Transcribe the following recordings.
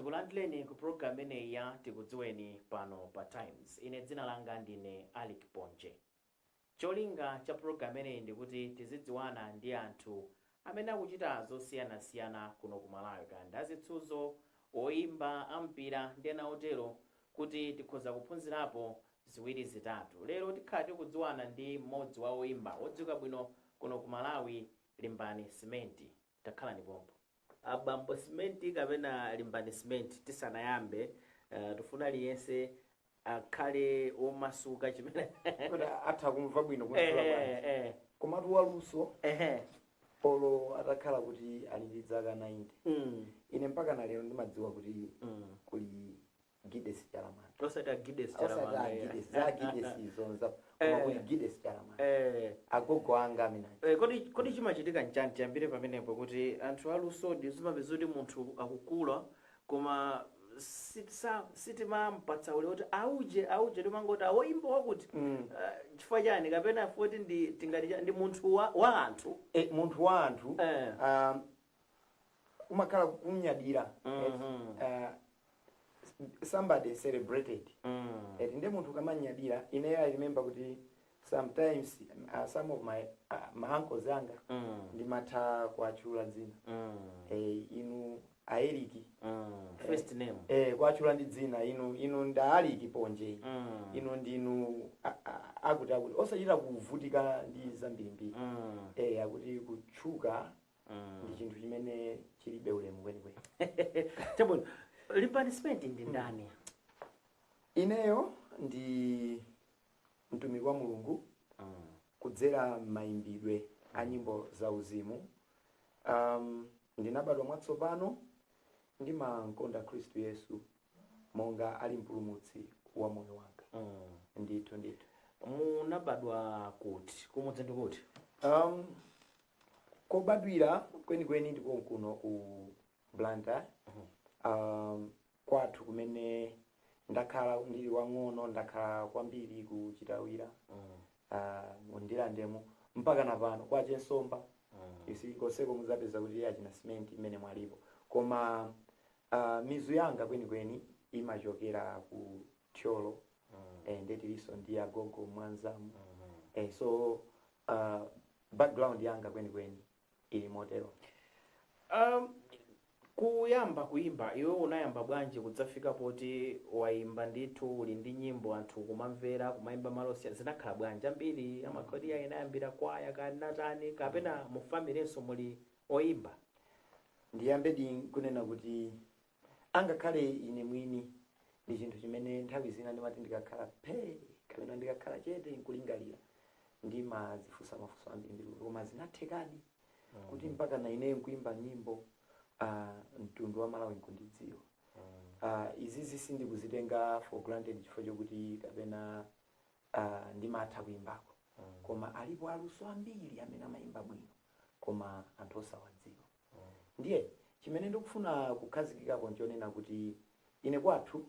Ndikulandireni ku program ineyi ya tikudziweni pano pa Times. Ine dzina langa ndine Alik Ponje. Cholinga cha program ineyi ndikuti tizidziwana ndi anthu amene akuchita zosiyanasiyana kuno ku Malawi, kandi azitsuzo, oyimba, ampira ndi ena otero, kuti tikhoza kuphunzirapo ziwiri zitatu. Lero tikhala tikudziwana ndi mmodzi wa oyimba odziwika bwino kuno ku Malawi, Limbani Cement. Takhala pompo. Abambo Cement kapena Limbani Cement tisanayambe, tufuna aliyense akhale omasuka chimene kuti atha kumva bwino kunsula bwanji. Komatu waluso polo atakhala kuti ali ndi zaka 90. Ine mpaka na lero ndimadziwa kuti kuli Gideon Chalamanda. Osati Gideon Chalamanda. Za Gideon zonza. Koma kuli Gideon Chalamanda. Agogo anga amene. Kodi chimachitika nchani chambire pamenepo kuti anthu aluso ndizimapeza kuti munthu akukula koma sitimampatsa ule kuti auje timangoti awoimba wakuti chifukwa chani kapena futi ndi munthu wa anthu. Munthu wa anthu umakhala kumnyadira. Somebody celebrated. Ndi munthu kamanyadira. Ine I remember kuti sometimes some of my uncles anga ndimatha kuachula dzina. Inu Aeriki. First name. Kuachula ndi dzina inu nda Aliki Ponje. Inu ndinu akuti osachita kuvutika ndi zambirimbiri. Akuti kutchuka ndi chinthu chimene chilibe ulemu kwenikweni. Chabwino. Limbani Cement ndi ndani? Ineyo ndi mtumiki wa Mulungu kudzera maimbidwe a nyimbo za uzimu. Ndinabadwa mwatsopano ndimakonda Khristu Yesu monga ali mpulumutsi wa moyo wanga. Ndithu. Munabadwa kuti? Kumudzi ndi kuti? Kobadwira kwenikweni ndiko kuno ku Blantyre. Kwathu kumene ndakhala ndili wang'ono, ndakhala kwambiri kuchitawira. Mundilandemo mpaka napano kwa Chensomba. Koseko muzapeza kuti achina Cement imene mwalipo. Koma mizu yanga kwenikweni imachokera ku Thyolo. Ndetiliso ndi agogo Mwanzamu. So background yanga kwenikweni ili motero. Kuyamba kuimba, iwe unayamba bwanji kudzafika poti waimba ndithu uli ndi nyimbo anthu kumamvera kumaimba malosi zinakhala bwanji ambiri amakhodi inayambira kwaya kanatani kapena mu familyso muli oimba? Ndiyambedi kunena kuti angakhale ine mwini ndi chinthu chimene nthawi zina ndimati ndikakhala kapena ndikakhala chete nkulingalira ndimadzifunsa mafunso ambiri koma zinathekadi kuti mpaka na ine nkuimba nyimbo mtundu wa Malawi nkundidziwa. Izizi sindikuzitenga for granted chifukwa chokuti kapena ndimatha kuimbako. Koma alipo aluso ambiri amene amayimba bwino koma anthu osawadziwa. Ndiye chimene ndikufuna kukhazikikapo nchonena kuti ine kwathu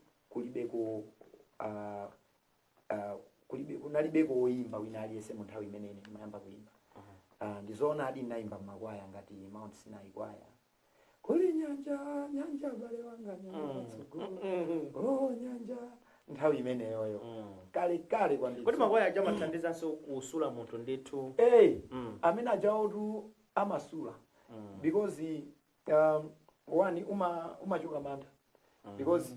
kunalibeko oyimba wina aliyense mu nthawi imene ine ndimayamba kuimba. Ndizoona adi ndayimba m'makwaya ngati Mount Sinai kwaya. Kuli nyanja bale wanga nyanja nthawi imeneyoyo kale kwambiri. Kodi makwaya aja amathandizanso kusula munthu ndithu? Amene ajaotu amasula because one umachoka mantha because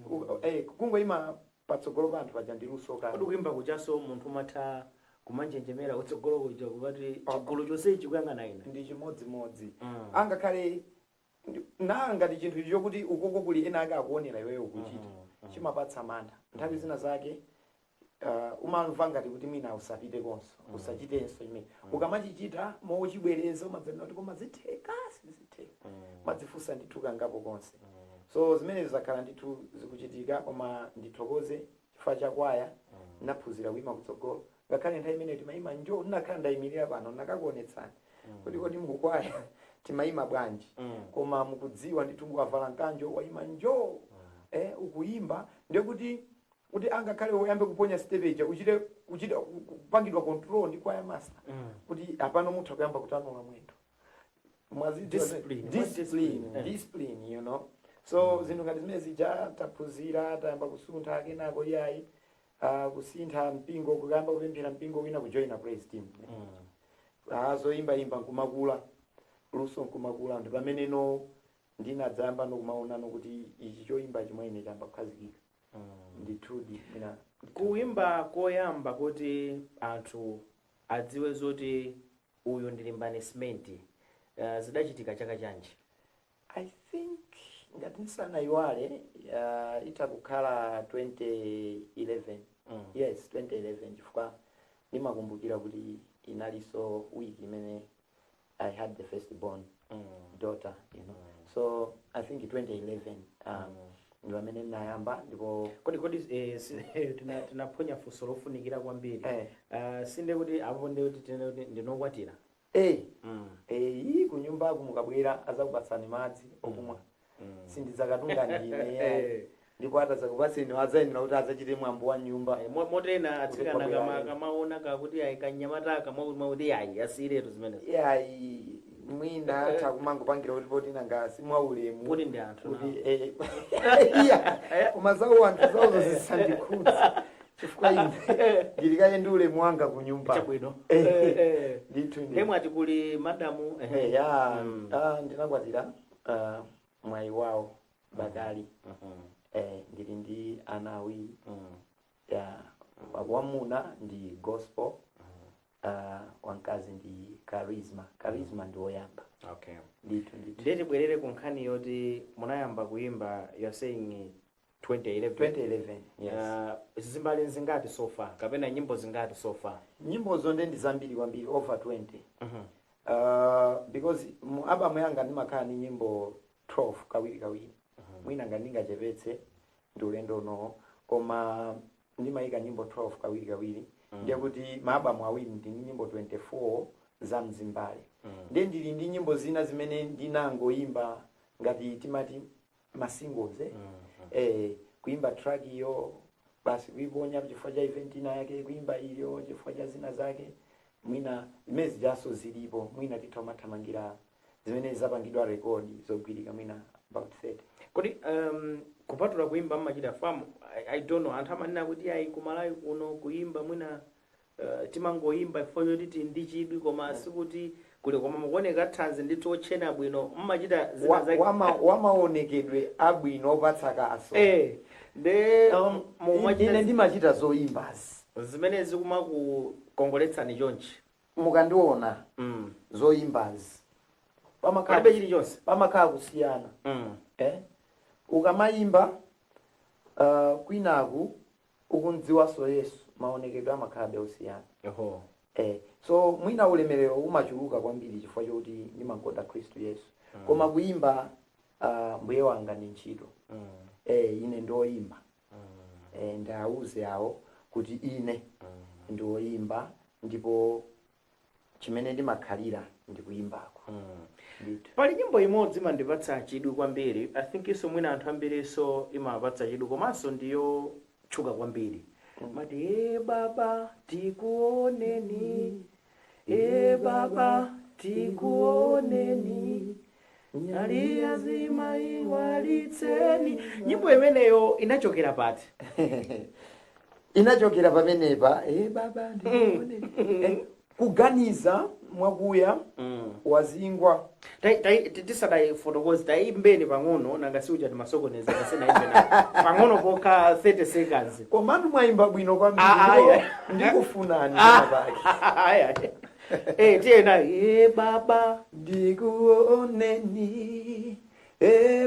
kungoyima patsogolo pa anthu paja ndilusoka. Kodi kuimba kuchaso munthu umatha kumanjenjemera kutsogolo kuja kupati chigulu chonse chikuyang'ana ine? Ndi chimodzimodzi. Angakhale ngati chinthu icho kuti ukoko kuli ena ake akuonera iweyo ukuchita chimapatsa mantha. Nthawi zina zake umamva ngati kuti mwina usapite konso usachitenso imene ukamachichita mochibwereza umadzanena kuti koma zitheka sizitheka madzifunsa ndithu kangapo konse. So zimene zakhala ndithu zikuchitika koma ndithokoze chifukwa cha kwaya naphunzira kuima kutsogolo. Ngakhale nthawi imene timayima njoo ndinakhala ndayimirira pano ndakakuonetsani kodi mukukwaya timayima bwanji koma mukudziwa ndithu mukavala nkanjo waima njoo ukuimba ndiye kuti angakhale woyambe kuponya stage uchite kupangidwa control ndi kwaya master kuti apano mutha kuyamba kutanula mwendo. Discipline, you know. So zinthu ngati zimene zija taphunzira tayamba kusuntha kenako iyayi kusintha mpingo kuyamba kupemphera mpingo wina kujoina praise team. Zoyimbayimba nkumakula luso nkumakula ndi pameneno ndinadzayamba nokumaona nokuti ichi choyimba chimwene chamba kukhazikika. Ndithudi mina kuimba koyamba kuti anthu adziwe zoti uyu ndilimbane simenti zidachitika chaka chanji? I think ngati ndisanayiwale itakukhala 2011. Yes, 2011 chifukwa ndimakumbukira kuti inalinso week imene I had the firstborn daughter, you know. So I think 2011 ndo amene nayamba ndipo kodi tinaponya funso lofunikira kwambiri. Sinde kuti apo ndi kuti ndinokwatira iyi kunyumbaku mukabwera azakupatsani madzi okumwa sindidzakatunga ndine ndipo atazakupatseni adzayenera kuti adzachite mwambo wa nyumba motena atsikana kamaona kakuti ayikanyamataka mwakuti ayi asiyiretu zimenezo mwina atha kumangopangira kuti poti nanga simwaulemu kuti ndi anthu kuti umazawo anthu zawozo zisandikhudza chifukwa ine ndilikaye ndi ulemu wanga ku nyumba chabwino. Ndithu ndemwati kuli madamu ndinakwatira mwayi wawo Bakali. Ndili ndi ana awiri wamuna ndi Gospel, wamkazi ndi Charisma ndi woyamba. Okay. Ndithu tibwerere ku nkhani yoti munayamba kuimba, you're saying 2011. 2011, yes. Zimbali zingati so far kapena nyimbo zingati so far? Nyimbo zonde ndi zambiri kwambiri, over 20. Because album yanga ndimakhala ni nyimbo 12 kawiri. Mwina ngandingachepetse ndi ulendo no, koma ndimayika nyimbo 12 kawiri. Ndiye kuti album awiri ndi nyimbo 24 za mzimbali. Ndiye ndili ndi nyimbo zina zimene ndinangoimba ngati timati masingles kuimba track iyo basi kuiponya chifukwa cha event ina yake, kuimba iyo chifukwa cha zina zake, mwina imezi jaso zilipo, mwina tithamangira zimene zapangidwa record zogwirika mwina about 30. Kodi kupatula kuimba mmachita famu, I don't know, anthu amanena kuti ayi kumalawi kuno kuimba mwina timangoimba chifukwa choti ndi chidwi koma sikuti kule koma mukuoneka thanzi ndi tochena bwino mmachita zina zake wamaonekedwe abwino opatsa kaso. Ine ndimachita zoimbazi zimene zikumakukongoletsani chonchi mukandiona zoimbazi pamakhala chilichonse pamakhala kusiyana. Ukamayimba kwinaku ukundziwaso Yesu, maonekedwe amakhala osiyana. So mwina ulemerero umachuluka kwambiri chifukwa choti ndimangoda Kristu Yesu. Koma kuimba mbuye wanga ni ntchito. Ine ndoimba. Ndauze awo kuti ine ndoimba ndipo chimene ndimakhalira ndikuimbako. Pali nyimbo imodzi mandipatsa chidwi kwambiri, I think iso mwina anthu ambiriso imapatsa chidwi komanso ndiyo tchuka kwambiri. Mati baba tikuoneni, baba tikuoneni, nyali yazima iwalitseni. Nyimbo imeneyo inachokera pati? Inachokera pamenepa, baba tikuoneni. Kuganiza mwakuya wazingwa. Tisadai fotokozi taimbeni pang'ono nanga siuja timasokoneza kasena imbeni pang'ono poka 30 seconds. Komatu mwaimba bwino kwambiri ndikufunani baki. Tiena baba ndikuoneni,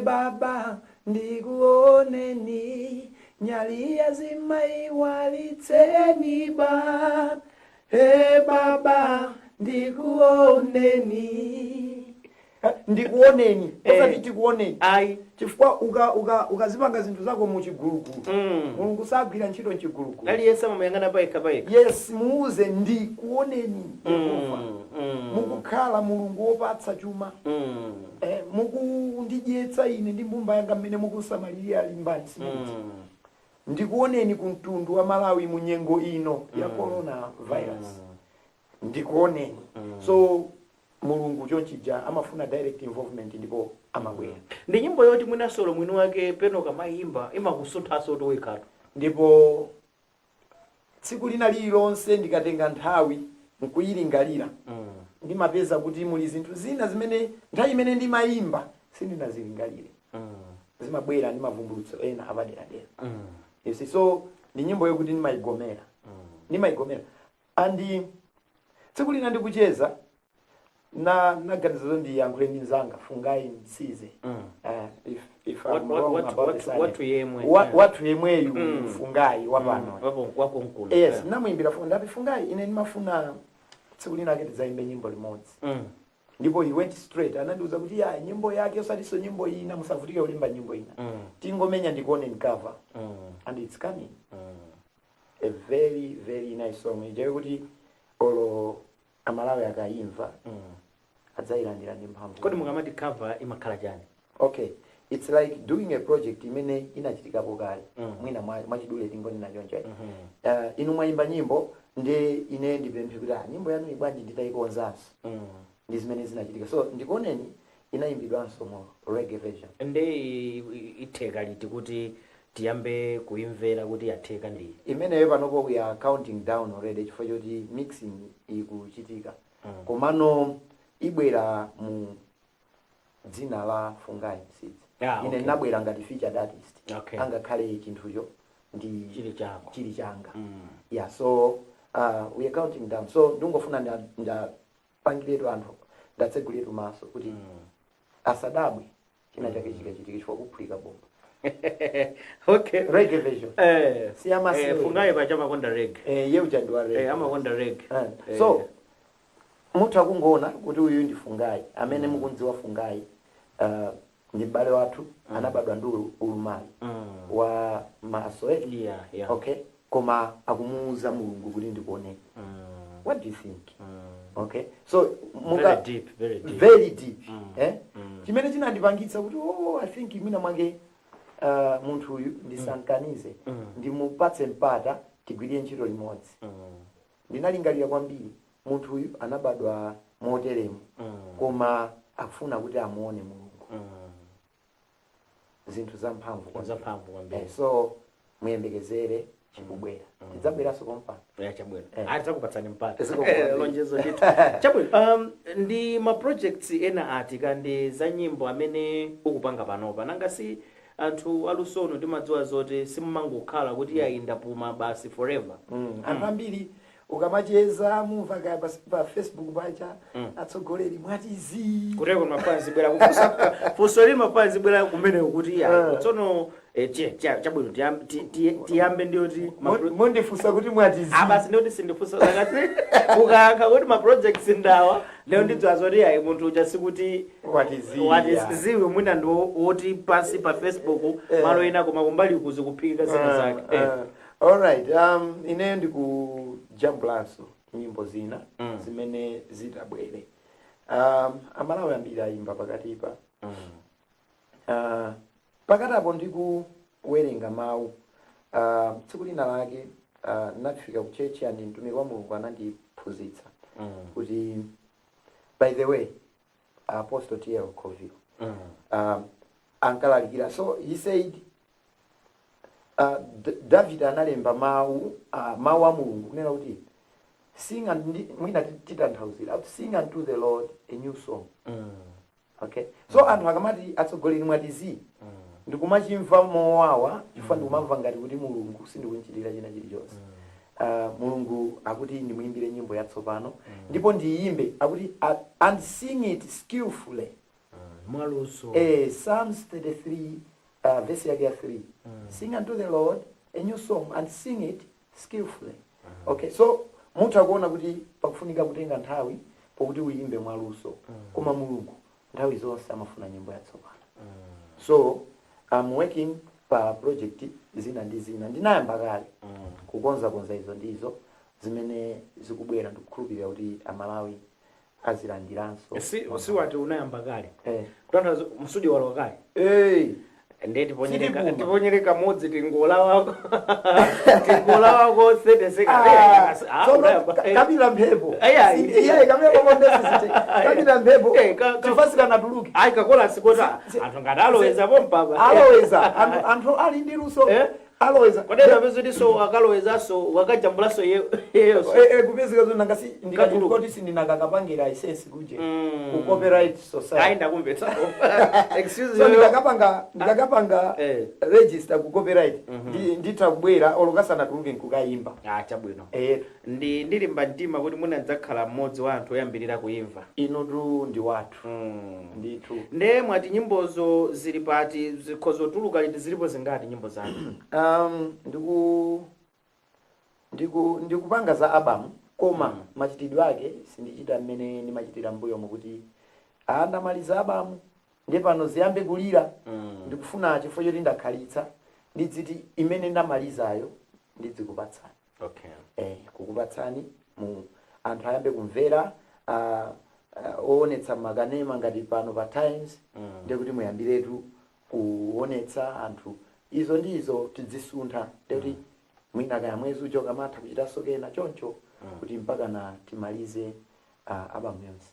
baba ndikuoneni, nyali yazima iwalitseni ba. Baba ndikuoneni. Ndikuoneni. Osati tikuoneni. Chifukwa ukazipanga zinthu zako muchiguluku. Mulungu sagwira ntchito mchiguluku. Aliyense amayang'ana payekha. Yes, muuze ndikuoneni. Mukukhala Mulungu wopatsa chuma. Mukundidyetsa ine ndi mbumba yanga mmene mukusamalira limbani simenti. Ndikuoneni kumtundu wa Malawi munyengo ino ya corona virus. Ndikuoneni. So Mulungu chonchija amafuna direct involvement ndipo amabwera. Ndi nyimbo yoti mwina solo mwini wake peno kamayimba imakusunthaso towekhatu. Ndipo tsiku lina lililonse ndikatenga nthawi nkuyilingalira ndimapeza kuti muli zinthu zina zimene nthawi imene ndimayimba sindinazilingalire. Zimabwera ndi mavumbulutso ena apaderadera. Yes, so ndi nyimbo yokuti ndimayigomera. Andi tsiku lina ndikucheza naganiza ndi yankhule ndi nzanga Fungai Msize. If I'm wrong about the watu yemweyu Fungai wapano. Wakonkulu. Yes, namuimbira ndapi Fungai ine ndimafuna tsiku lina ake tizaimbe nyimbo limodzi. Ndipo he went straight anandiuza kuti ya nyimbo yake osatiso nyimbo ina musavutike ulimba nyimbo ina. Tingomenya ndikuone cover. And it's coming. A very very nice song. Ijawe kuti olo amalawi akaimva adzayilandira ndi mphamvu. Kodi mukamati cover imakhala chani? Okay, it's like doing a project imene inachitikapo kale. Mwina mwachidule tingoni nachoncho. Inu mwaimba nyimbo ndi ine ndipemphe kuti nyimbo yanu ibwanji nditayikonzanso. Ndi zimene zinachitika. So ndikuoneni inaimbidwanso mo reggae version. Ndi itheka liti kuti tiyambe kuimvera kuti yatheka ndi imeneyo panopo we are counting down already chifukwa choti mixing ikuchitika. Komano ibwera mu dzina la Fungai Msize. Ine nabwera ngati featured artist. Angakhale chinthucho ndi chili changa. Yeah, so we are counting down. So ndingofuna pangiletu anthu ndatseguletu maso kuti asadabwe china chake chikachitika chifukwa kuphulika bomba. Okay. Reggae version. Fungai pachama konda reggae. Yeu jandwa reggae. Amakonda reggae. So muthu akungona kuti uyu ndi Fungai amene mukunziwa Fungai ndi bale wathu anabadwa ndi ulumali wa Masoeli. Okay. Koma akumuuza Mulungu kuti ndikuoneka. What do you think? Okay. So very deep. Chimene chinandipangitsa kuti I think imina mwange munthu uyu ndisankanize ndimupatse mpata tigwirire ntchito limodzi. Ndinalingalira kwambiri munthu uyu anabadwa moteremu koma akufuna kuti amuone Mulungu. Zinthu zamphamvu kwambiri. So muyembekezere chikubwera. Tidzabweranso kompani. Chabwera. Adzakupatsani mpata. Lonjezo ndithu. Chabwera. Ndi ma projects ena ati kandi za nyimbo amene ukupanga panopa nanga si anthu alusono timadziwa zoti simumangokhala kuti yayinda puma basi forever. Anthu ambiri ukamacheza mumva kaya pa Facebook pacha atsogoleri mwatizi kuteko mafanzi bwera kufusa fusoli mafanzi bwera kumene kuti ya tsono chabwino tiyambe ndiyoti mundifusa kuti mwatizi basi ndiyoti sindifusa ngati ukakha kuti ma projects ndawa leo ndidziwa zoti yayi munthu uja sikuti watiziwe mwina ndo woti pasi pa Facebook malo ena koma kumbali kuzi kuphika zina zake. Alright, ine ndikujambulaso nyimbo zina zimene zitabwere. Amalawi ambiri ayimba pakatipa. Pakatapo ndikuwerenga mawu. Tsiku lina lake nafika ku church and mtumiki wa Mulungu anandiphunzitsa kuti by the way Apostle T.L. Coville ankalalikira. So he said David analemba mawu a Mulungu kunena kuti sing and mwina titanthauzira sing unto the Lord a new song. Okay. So anthu akamati atsogoleri mwatizi ndikumachimva mowawa chifukwa ndikumamva ngati kuti Mulungu sindikunchitira china chilichonse. Mulungu akuti ndimuimbire nyimbo yatsopano ndipo ndiyimbe akuti and sing it skillfully. Mwaluso. Psalms 33 verse yake 3. Sing unto the Lord a new song and sing it skillfully. Okay, so munthu akuona kuti pakufunika kutenga nthawi pokuti uyimbe mwaluso koma Mulungu nthawi zonse amafuna nyimbo yatsopano. So I'm working pa project zina ndi zina ndinayamba kale kukonza izo ndizo zimene zikubwera ndikukhulupirira kuti amalawi azilandiranso. Si wati unayamba kale. Kutanda msudi walo kale. ndeti tiponyereka modzi tingola wako tingola wako 30 seconds kabila mphepo iye kamera mondesizite kabila mphepo chifasika natuluki ayi kakola sikota anthu ngati aloweza pompapa aloweza anthu ali ndi luso aloweza kodera bezoti so akaloweza so wakajambula so yeyo kupezeka zo nangasi ndikati sindinakapangira license kuje ku copyright society ayi ndakumvetsa excuse so ndikakapanga register ku copyright nditabwera olokasana tuluke nkukayimba chabwino ndilimba mtima kuti munadzakhala mmodzi wa anthu oyambirira kuimva inu ndi wathu ndithu nde mwati nyimbozo zili pati zikhozotuluka ndi zilipo zingati nyimbo zanu ndikupanga za album koma machitidwe ake sindichita mmene ndimachitira mbuyo mukuti ndamaliza album ndi pano ziyambe kulira ndikufuna chifukwa choti ndakhalitsa ndidziti imene ndamalizayo ndidzikupatsani kukupatsani mu anthu ayambe kumvera oonetsa makanema ngati pano pa Times ndikuti muyambiretu kuonetsa anthu izo ndizo tidzisuntha ndikuti mwina kaya mwezi uchoka matha kuchita sokena choncho kuti mpaka na timalize album yonse.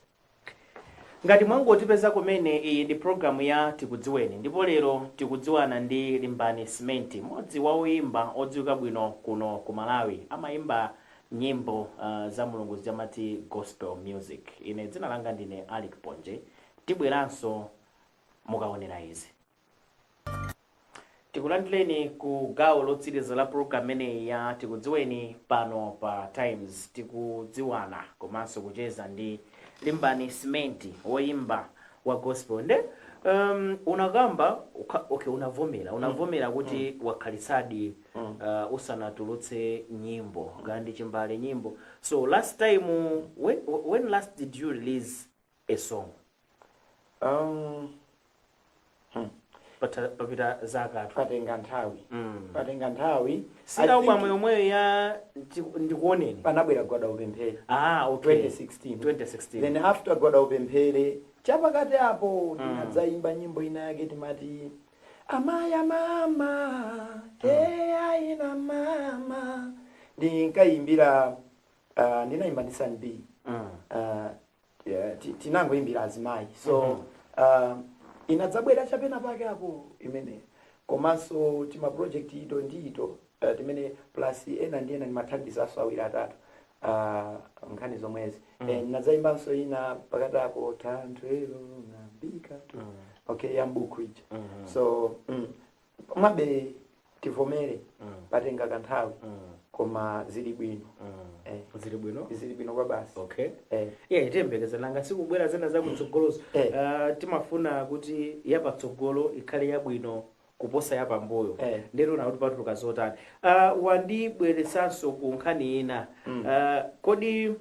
Ngati mwangotipeza kumene iyi ndi programu ya Tikudziweni ndipo lero tikudziwana ndi Limbani Cement, modzi wa oyimba odziwika bwino kuno ku Malawi, amayimba nyimbo za mulungu zamati gospel music. Ine dzina langa ndine Alec Ponje, tibweranso mukaonera izi. Tikulandireni ku gawo lotsiriza la programu imeneyi ya Tikudziweni pano pa Times. Tikudziwana komanso kucheza ndi Limbani Cement, woimba wa gospel. Nde unagamba unavomera kuti wakhalisadi usanatulutse nyimbo ngandi chimbale nyimbo. So last time when last did you release a song? Papita zaka patenga nthawi sina umwe yomwe ya ndikuoneni panabwera Goda Upemphere okay 2016 then after Goda Upemphere chapakati apo ndinadzaimba nyimbo ina yake timati amaya mama aina mama ndinkayimbira ndinaimba ndi San B tinangoimbira azimayi so inadzabwera chapena pake apo imene komanso tima project ito ndito timene plus ena ndi ena nimathandizaso awiri atatu nkhani zomwezi nadzaimbanso ina pakati apo tanthwelo nambika okay yambuku ija so mabe tivomere patenga kanthawi koma zili bwino zili bwino kwa basi okay itembekeza nanga sikubwera zena za kutsogolozo timafuna kuti yapatsogolo ikhale yabwino kuposa yapambuyo ndero na kuti patuluka zotani wandibweresanso ku nkhani ina kodi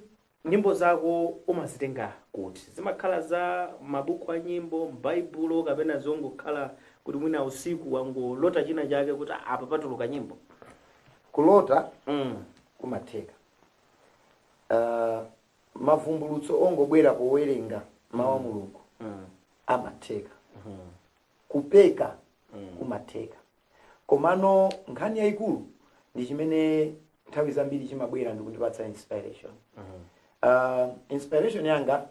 nyimbo zako umazitenga kuti zimakhala za mabuku a nyimbo m'Baibulo kapena zongokhala kuti mwina usiku wangolota china chake kuti apa patuluka nyimbo kulota kumatheka mavumbulutso ongobwera powerenga mawu a Mulungu amatheka kupeka kumatheka komano nkhani yayikulu ndi chimene nthawi zambiri chimabwera ndikundipatsa inspiration inspiration yanga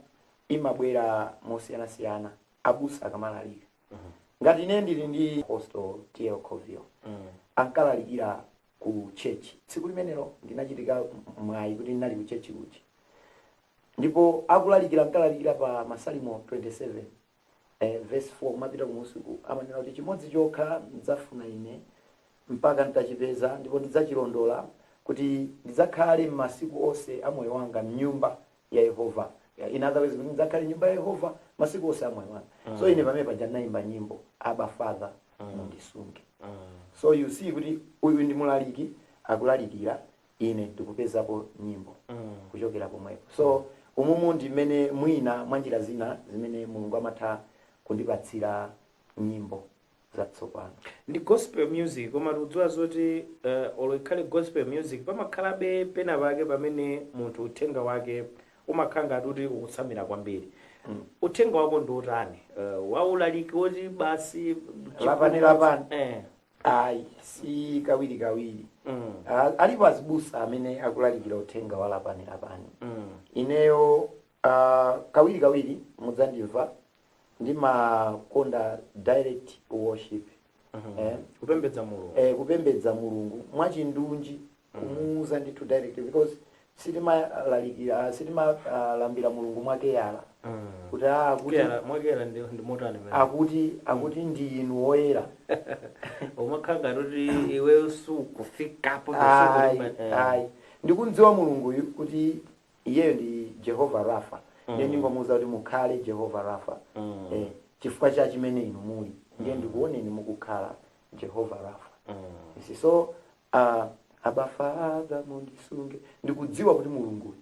imabwera mosiyanasiyana abusa akamalalika ngati ine ndili ndi Apostle T.L. Covio ankalalikira ku church tsiku limenelo ndinachitika mwayi kuti ndinali ku church uchi ndipo akulalikira ankalalikira pa Masalimo 27 verse 4 kumapita kumusiku amanena kuti chimodzi chokha ndidzafuna ine mpaka nditachipeza ndipo ndidzachilondola kuti ndidzakhale m'masiku onse a moyo wanga m'nyumba ya Yehova. In other words, kuti ndidzakhale nyumba ya Yehova masiku onse a moyo wanga. So ine pamene paja ndinaimba nyimbo Abba Father mundisunge. So you see kuti uyu ndi mulaliki akulalikira ine ndikupezapo nyimbo kuchokera pomwepo. So umumu ndi mmene mwina mwanjira zina zimene Mulungu amatha kundipatsira nyimbo zatsopano. Ndi gospel music koma tudziwa zoti oloikhale gospel music pamakhalabe pena pake pamene munthu uthenga wake umakhanga kuti ukutsamira kwambiri. uthenga wako ndi utani waulaliki woti basi lapani ayi si kawiri alipo azibusa amene akulalikira uthenga wa lapani ineyo kawiri mudzandimva ndimakonda direct worship kupembedza mulungu mwachindunji kumuuza ndithu direct because sitimalalikira sitimalambira mulungu mwake yala akuti ndi inu woyera umakhanga kuti iwe usukufikapo ayi ndikundziwa mulungu kuti iyeyo ndi Jehova Rafa ndiye ndingomuuza kuti mukhale Jehova Rafa chifukwa cha chimene inu muli ndiye ndikuoneni mukukhala Jehova Rafa so Abba Father mundisunge ndikudziwa kuti mulungu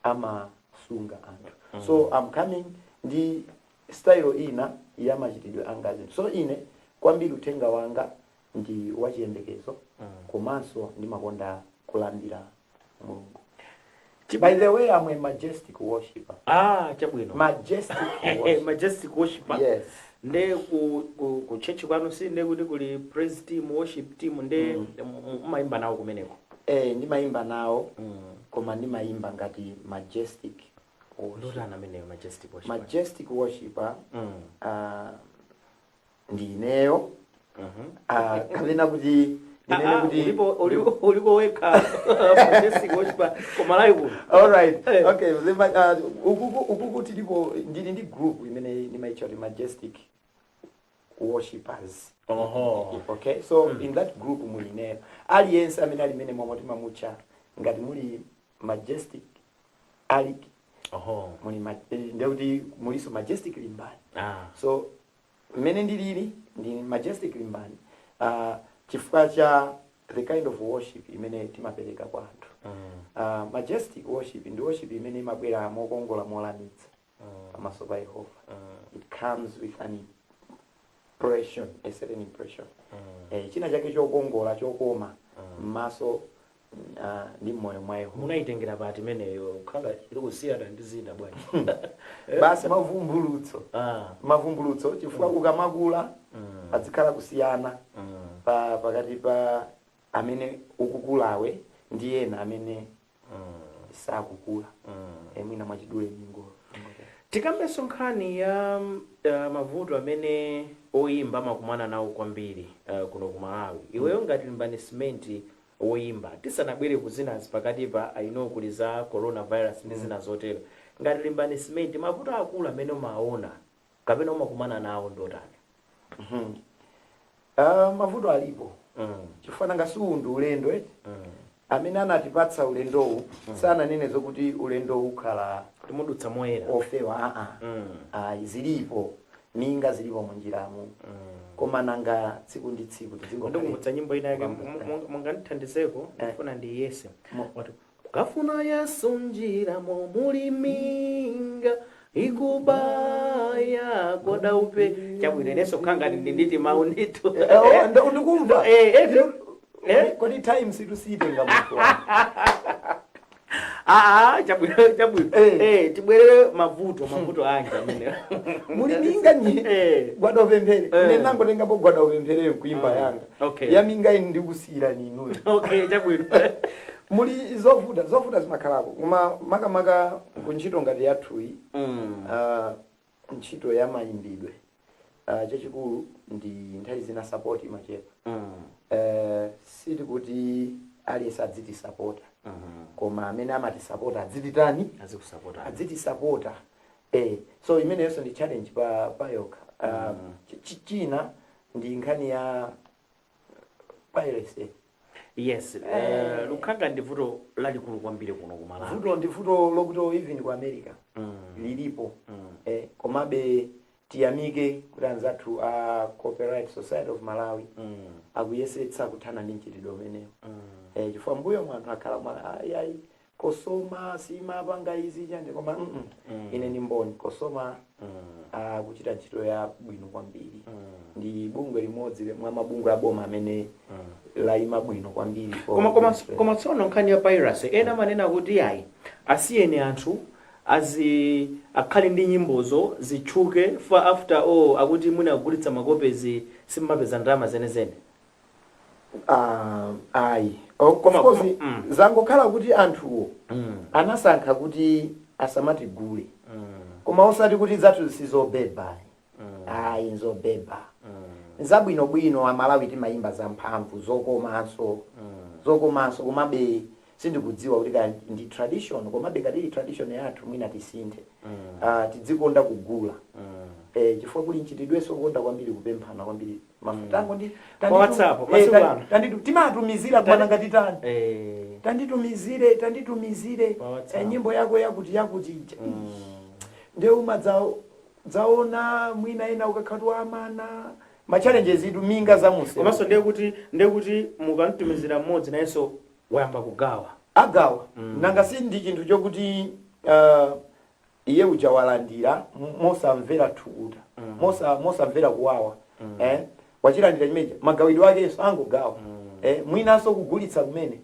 amasunga anthu so I'm coming ndi style ina ya machitidwe angazi so ine kwambiri uthenga wanga ndi wachiyembekezo komanso ndimakonda kulambira mulungu. By the way, I'm a majestic worshiper. Chabwino. Majestic worshiper. Majestic worshiper. Yes. Nde ku church kwanu si nde kuti kuli praise team, worship team nde maimba nawo kumeneko. Ndimaimba nawo koma ndimaimba ngati majestic worshiper. Ndotana meneyo majestic worshiper. Majestic worshiper ndi ineyo kapena kuti uliko weka majestic worshiper komalayi kuno. All right. Okay, ukuku tilipo ndili ndi group imene nimaicha majestic worshipers. Okay, so in that group mulineyo aliyense amene ali mene momwe timamucha ngati muli majestic ali muli ndeuti muliso majestic limbani. So mene ndilili ndi majestic limbani chifukwa cha the kind of worship imene timapereka kwa anthu. Majestic worship ndi worship imene imabwera mokongola molamitsa pamaso pa Yehova. It comes with an impression, a certain impression. China chake chokongola chokoma maso ndi moyo mwa Yehova. Munaitengera pati meneyo khala iri kusiyana ndi zina bwana. Basi mavumbulutso chifukwa ukamakula azikhala kusiyana pakati pa amene ukukulawe ndi ena amene sakukula mwina mwachidule ningo. Tikambeso nkhani ya mavuto amene oyimba makumana nawo kwambiri kuno ku Malawi. Iweyo ngati limbanisment oyimba tisanabwere kuzinazi pakati pa I know kuli za coronavirus ndi zina zotero. Ngati limbanisment mavuto akulu amene umaona kapena umakumana nawo ndotani? Mavuto alipo. Chifana ngasi undu ulendo amene anatipatsa ulendowu sana nene zokuti ulendo ukhala timudutsa moyera ofewa zilipo ninga zilipo munjiramu koma nanga tsiku ndi tsiku ndikungutsa nyimbo ina yake mungandithandizeko ndifuna ndi Yesu watu kafuna Yesu njiramo muli minga ikubaya koda upe chabwino neso khanga nditi maunditu ndikumva kodi time situsitenga mtu chabwino tibwerere mavuto anga amene muli minga nyi gwada upemphere ine nango tengapo gwada upemphere kuimba yanga ya minga ine ndikusira ninu chabwino muli zovuta zimakhalako koma makamaka kunchito ngati yathuyi ntchito ya mayimbidwe chachikulu ndi nthawi zina support imachepa siti kuti aliyense adziti supporta koma amene amati supporta adzititani adziti supporta so imene yonso ndi challenge pa yoka china ndi nkhani ya piracy. Yes, lukhanga ndi vuto lalikulu kwambiri kuno ku Malawi. Vuto ndi vuto lokuti even ku America lilipo. Komabe tiyamike kuti anzathu a Copyright Society of Malawi akuyesetsa kuthana ndi mchitidwe umenewo. Chifukwa mbuyo mwanthu akhala ayi kosoma simapanga izi chanje koma ine ndi mboni kosoma kuchita ntchito ya bwino kwambiri. Ndi bungwe limodzi mwa mabungwe aboma amene laima bwino kwambiri koma tsono nkhani ya piracy ena manena kuti ayi asiyene anthu akhale ndi nyimbozo zitchuke for after all akuti mwina kugulitsa makopezi simmapeza ndalama zenezene. Ayi of course zangokhala kuti anthuwo anasankha kuti asamatigule koma osati kuti zathu zisizobeba ayi nzobeba zabwinobwino amalawi timayimba zamphamvu zokomanso komabe sindikudziwa kuti ndi tradition komabe kati tradition yathu mwina tisinthe tidzikonda kugula chifukwa kuli nchitidweso konda kwambiri kupemphana kwambiri mafutango ndi WhatsApp timatumizira bwana ngati tani tanditumizire nyimbo yako yakuti ndio umadzaona mwina ena ukakhatwa amana ma challenges idu minga za musi komanso ndiye kuti mukantumizira mmodzi nayenso wayamba kugawa agawa nanga si ndi chinthu chokuti iye ujawalandira mosamvera thukuta mosamvera kuwawa wachilandira chimeja magawidwe akenso angogawa mwinanso kugulitsa kumene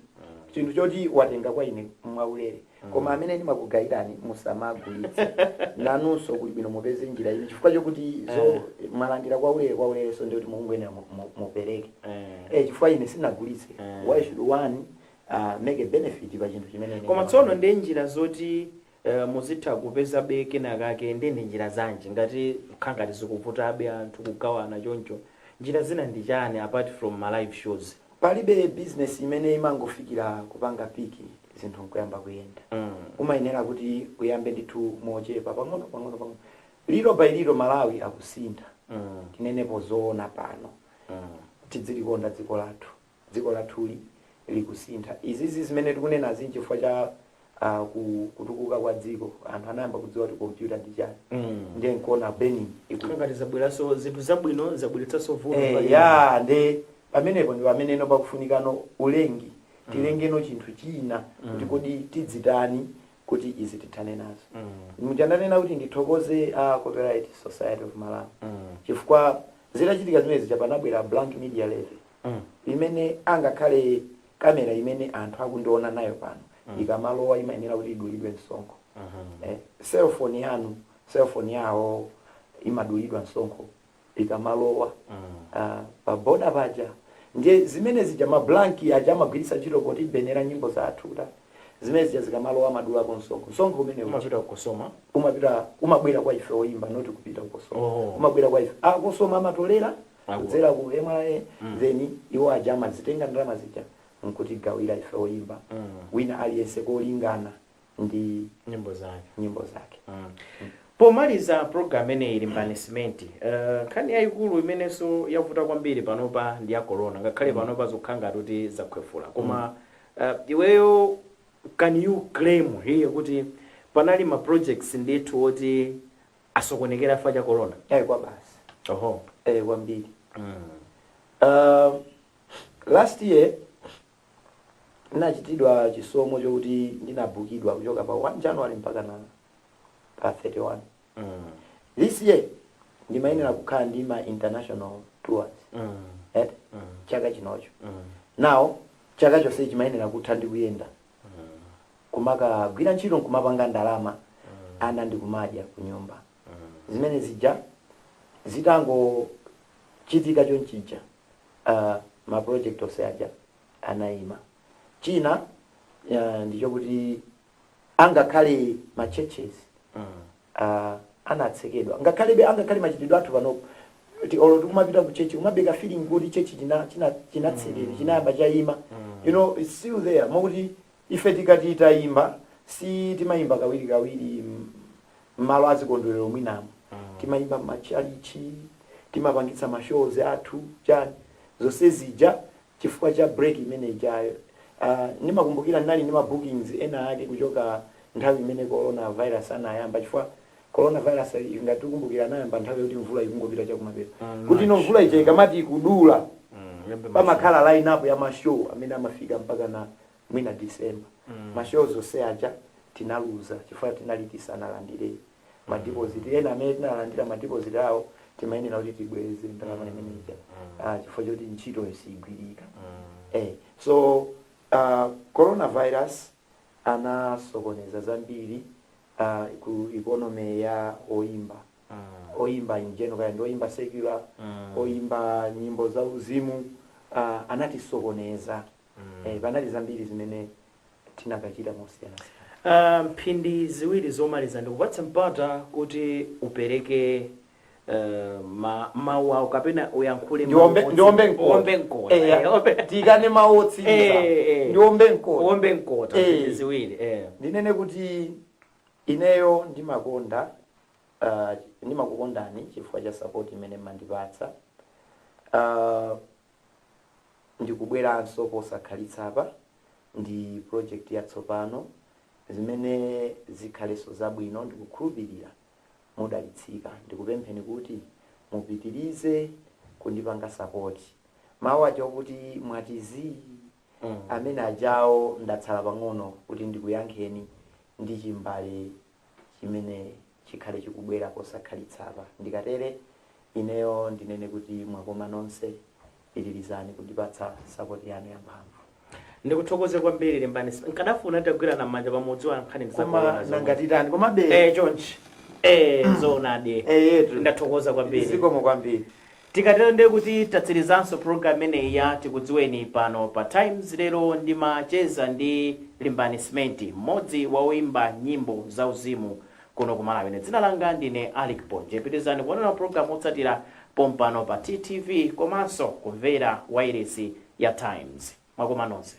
chinthu choti watenga kwa ine mwaulere koma amene ndimakugayirani musamagulitsa nanunso kuli bwino mupeze njira ine chifukwa chokuti mwalandira kwa ulere so ndiye kuti mungwene mupereke chifukwa ine sinagulitse why should one make a benefit pa chinthu chimene koma tsono ndi njira zoti muzitha kupeza beke nakake ndi njira zanji ngati khangati zikuvutabe anthu kugawana choncho njira zina ndi chani apart from my live shows palibe business imene imangofikira kupanga piki zinthu nkuyamba kuyenda umayenera kuti uyambe ndithu mochepa pang'ono lilo by lilo Malawi akusintha tinenepo zoona pano tidzilikonda dziko lathuli likusintha izizi zimene tikunena zinji chifukwa cha kutukuka kwa dziko anthu anayamba kudziwa kuti computer ndi chani ndiye nkuona Benin ngati zabweraso zinthu zabwino zabweretsanso vuto nde pamenepo ndi pamene ino pakufunikano ulengi tilengeno chinthu china kuti kodi tidzitani kuti izi tithane nazo muchandanena kuti ndithokoze Copyright Society of Malawi chifukwa zitachitika zimezi chapanabwera blank media levy imene angakhale kamera imene anthu akundiona nayo pano ikamalowa imayenera kuti idulidwe msonkho cellphone yawo imadulidwa msonkho ikamalowa pa boda paja ndiye zimene zija mablanki aja amagwiritsa ntchito kuti benera nyimbo za athuta zimene zija zikamalowa madula kwa msonkho umene umapita kukosoma umabwera kwa ife oyimba noti kupita kukosoma umabwera kwa ife akosoma amatolera kudzera ku MRA then iwo aja amazitenga ndalama zija nkuti gawira ife oyimba wina aliyense kolingana ndi nyimbo zake pomaliza program ene ili mbanisment nkhani yayikulu imenenso yavuta kwambiri panopa ndi ya corona ngakhale panopa zokhanga kuti zakhwefula koma iweyo can you claim here kuti panali ma projects ndithu oti asokonekera fa cha corona kwa basi kwambiri last year nachitidwa chisomo chokuti ndinabukidwa kuchoka pa 1 January mpaka na pa 31 this year ndimayenera kukhala ndi ma international tours chaka chinocho now chaka chonse chimayenera kutha ndi kuyenda kumakagwira ntchito kumapanga ndalama ana ndikumadya ku nyumba zimene zija zitangochitika chonchija ma project onse aja anayima china ndicho kuti angakhale ma churches anatsekedwa angakhale machitidwe athu panopo kuti olo tikumapita ku church umabeka feeling kuti church chinatsekedwa chinayamba chayima you know it's still there mokuti ife tikati tayimba si timayimba kawiri malo azikondwerero mwinamo timayimba machalichi timapangitsa ma shows athu chani zonse zija chifukwa cha break imene ijayo nimakumbukira ndali ndi ma bookings ena ake kuchoka nthawi imene coronavirus anayamba chifukwa coronavirus ingatukumbukira nayamba nthawi yoti mvula ikungopita chakumapeto kuti ino mvula ija ikamati ikudula pamakhala line up ya mashow amene amafika mpaka na mwina December mashow zonse aja tinaluza chifukwa tinali tisanalandire ma deposit ena amene tinalandira ma deposit awo timayenera kuti tibweze ndalama imene ija chifukwa choti ntchito isigwirika so coronavirus anasokoneza zambiri ku economy ya oimba oimba in general kaya ndoimba secular oimba nyimbo za uzimu anatisokoneza panali zambiri zimene tinakachita mosiyana mphindi ziwiri zomaliza ndikupatsa mpata kuti upereke mawu awo kapena uyankhule ndiombe nkota tikane mawu otsiriza ndiombe nkota mphindi ziwiri ndinene kuti ineyo ndimakukondani chifukwa cha support imene mandipatsa ndikubweranso posakhalitsa apa ndi project yatsopano zimene zikhaleso zabwino ndikukhulupirira mudalitsika ndikupempheni kuti mupitirize kundipanga support mawu acho kuti mwatizi amene ajawo ndatsala pang'ono kuti ndikuyankheni ndi chimbale chimene chikhale chikubwera posakhalitsa apa ndikatere ineyo ndinene kuti mwakoma nonse pitirizani kundipatsa support yanu yamphamvu ndikuthokoze kwambiri Limbani nkadafuna tagwirana m'manja pamodzi wa nkhani koma nangatitani koma be chonchi zonade ndathokoza kwambiri zikomo kwambiri tikatero ndiye kuti tatsirizanso program imeneyi ya tikudziweni pano pa Times lero ndimacheza ndi Limbani Cement mmodzi wa oimba nyimbo za uzimu kuno ku Malawi. Dzina langa ndine Alec Ponje. Pitirizani kuonera program otsatira pompano pa TTV komanso kumvera wailesi ya Times. Mwakoma nonse.